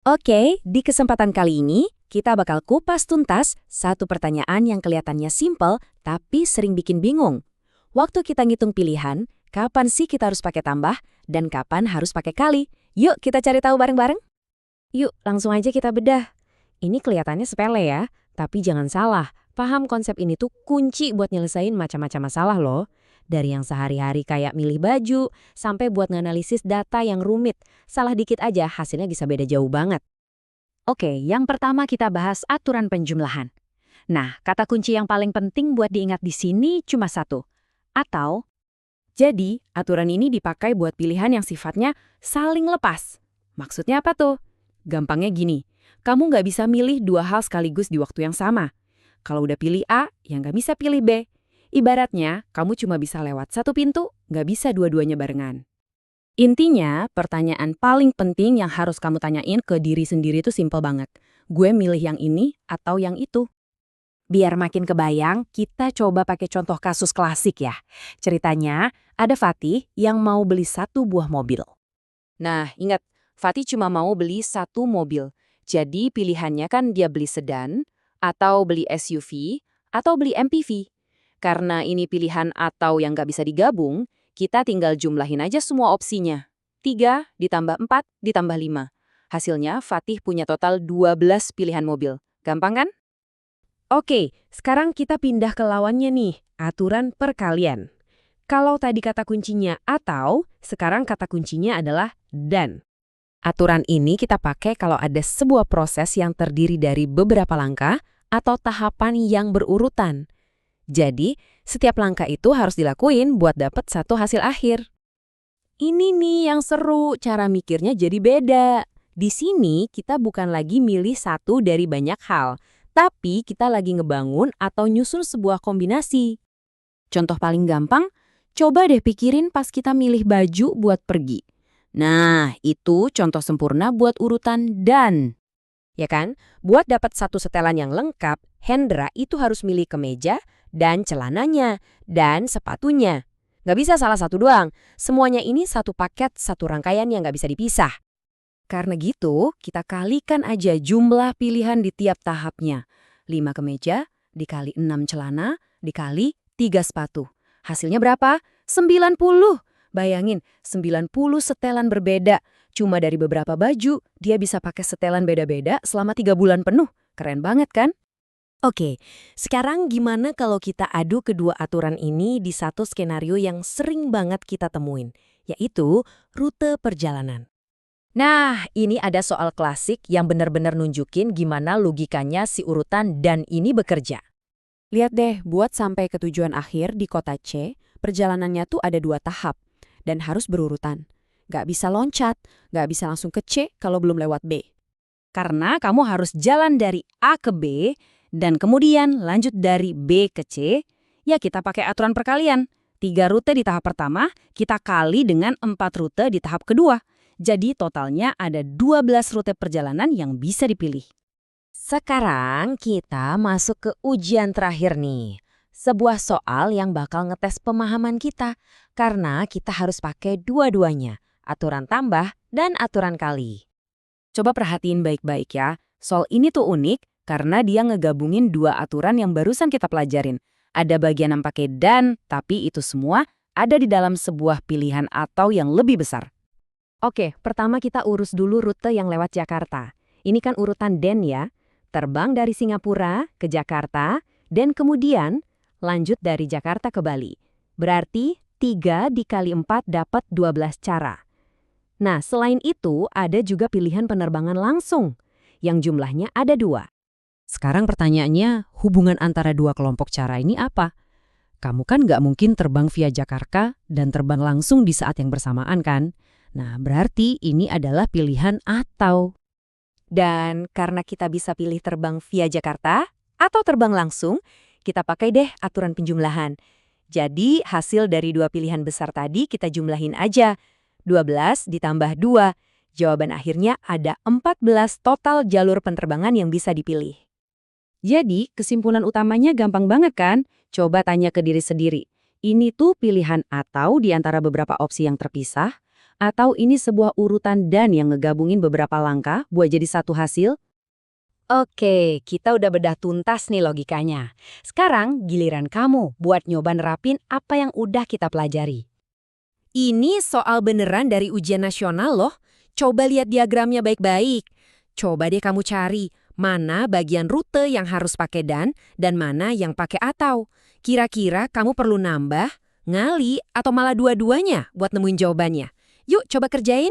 Oke, di kesempatan kali ini kita bakal kupas tuntas satu pertanyaan yang kelihatannya simpel tapi sering bikin bingung. Waktu kita ngitung pilihan, kapan sih kita harus pakai tambah dan kapan harus pakai kali? Yuk kita cari tahu bareng-bareng. Yuk langsung aja kita bedah. Ini kelihatannya sepele ya, tapi jangan salah. Paham konsep ini tuh kunci buat nyelesain macam-macam masalah loh. Dari yang sehari-hari kayak milih baju, sampai buat nganalisis data yang rumit. Salah dikit aja hasilnya bisa beda jauh banget. Oke, yang pertama kita bahas aturan penjumlahan. Nah, kata kunci yang paling penting buat diingat di sini cuma satu. Atau, jadi aturan ini dipakai buat pilihan yang sifatnya saling lepas. Maksudnya apa tuh? Gampangnya gini, kamu nggak bisa milih dua hal sekaligus di waktu yang sama. Kalau udah pilih A, ya nggak bisa pilih B. Ibaratnya, kamu cuma bisa lewat satu pintu, nggak bisa dua-duanya barengan. Intinya, pertanyaan paling penting yang harus kamu tanyain ke diri sendiri itu simpel banget. Gue milih yang ini atau yang itu? Biar makin kebayang, kita coba pakai contoh kasus klasik ya. Ceritanya, ada Fatih yang mau beli satu buah mobil. Nah, ingat, Fatih cuma mau beli satu mobil. Jadi pilihannya kan dia beli sedan, atau beli SUV, atau beli MPV. Karena ini pilihan atau yang nggak bisa digabung, kita tinggal jumlahin aja semua opsinya. 3 ditambah 4 ditambah 5. Hasilnya Fatih punya total 12 pilihan mobil. Gampang kan? Oke, sekarang kita pindah ke lawannya nih, aturan perkalian. Kalau tadi kata kuncinya atau, sekarang kata kuncinya adalah dan. Aturan ini kita pakai kalau ada sebuah proses yang terdiri dari beberapa langkah atau tahapan yang berurutan. Jadi, setiap langkah itu harus dilakuin buat dapat satu hasil akhir. Ini nih yang seru, cara mikirnya jadi beda. Di sini kita bukan lagi milih satu dari banyak hal, tapi kita lagi ngebangun atau nyusun sebuah kombinasi. Contoh paling gampang, coba deh pikirin pas kita milih baju buat pergi. Nah, itu contoh sempurna buat urutan dan. Ya kan? Buat dapat satu setelan yang lengkap, Hendra itu harus milih kemeja dan celananya dan sepatunya. Nggak bisa salah satu doang. Semuanya ini satu paket, satu rangkaian yang nggak bisa dipisah. Karena gitu, kita kalikan aja jumlah pilihan di tiap tahapnya. 5 kemeja, dikali 6 celana, dikali 3 sepatu. Hasilnya berapa? 90. Bayangin, 90 setelan berbeda. Cuma dari beberapa baju, dia bisa pakai setelan beda-beda selama 3 bulan penuh. Keren banget kan? Oke, sekarang gimana kalau kita adu kedua aturan ini di satu skenario yang sering banget kita temuin, yaitu rute perjalanan. Nah, ini ada soal klasik yang benar-benar nunjukin gimana logikanya si urutan dan ini bekerja. Lihat deh, buat sampai ke tujuan akhir di kota C, perjalanannya tuh ada 2 tahap dan harus berurutan. Nggak bisa loncat, nggak bisa langsung ke C kalau belum lewat B. Karena kamu harus jalan dari A ke B dan kemudian lanjut dari B ke C, ya kita pakai aturan perkalian. 3 rute di tahap pertama, kita kali dengan 4 rute di tahap kedua. Jadi totalnya ada 12 rute perjalanan yang bisa dipilih. Sekarang kita masuk ke ujian terakhir nih. Sebuah soal yang bakal ngetes pemahaman kita. Karena kita harus pakai dua-duanya, aturan tambah dan aturan kali. Coba perhatiin baik-baik ya. Soal ini tuh unik karena dia ngegabungin 2 aturan yang barusan kita pelajarin. Ada bagian yang pakai dan, tapi itu semua ada di dalam sebuah pilihan atau yang lebih besar. Oke, pertama kita urus dulu rute yang lewat Jakarta. Ini kan urutan den ya. Terbang dari Singapura ke Jakarta, dan kemudian lanjut dari Jakarta ke Bali. Berarti 3 dikali 4 dapat 12 cara. Nah, selain itu ada juga pilihan penerbangan langsung, yang jumlahnya ada 2. Sekarang pertanyaannya, hubungan antara 2 kelompok cara ini apa? Kamu kan nggak mungkin terbang via Jakarta dan terbang langsung di saat yang bersamaan kan? Nah, berarti ini adalah pilihan atau. Dan karena kita bisa pilih terbang via Jakarta atau terbang langsung, kita pakai deh aturan penjumlahan. Jadi hasil dari 2 pilihan besar tadi kita jumlahin aja. 12 ditambah 2. Jawaban akhirnya ada 14 total jalur penerbangan yang bisa dipilih. Jadi kesimpulan utamanya gampang banget kan? Coba tanya ke diri sendiri. Ini tuh pilihan atau di antara beberapa opsi yang terpisah, Atau ini sebuah urutan dan yang ngegabungin beberapa langkah buat jadi satu hasil? Oke, kita udah bedah tuntas nih logikanya. Sekarang giliran kamu buat nyoba nerapin apa yang udah kita pelajari. Ini soal beneran dari ujian nasional loh. Coba lihat diagramnya baik-baik. Coba deh kamu cari mana bagian rute yang harus pakai dan mana yang pakai atau. Kira-kira kamu perlu nambah, ngali, atau malah dua-duanya buat nemuin jawabannya. Yuk coba kerjain.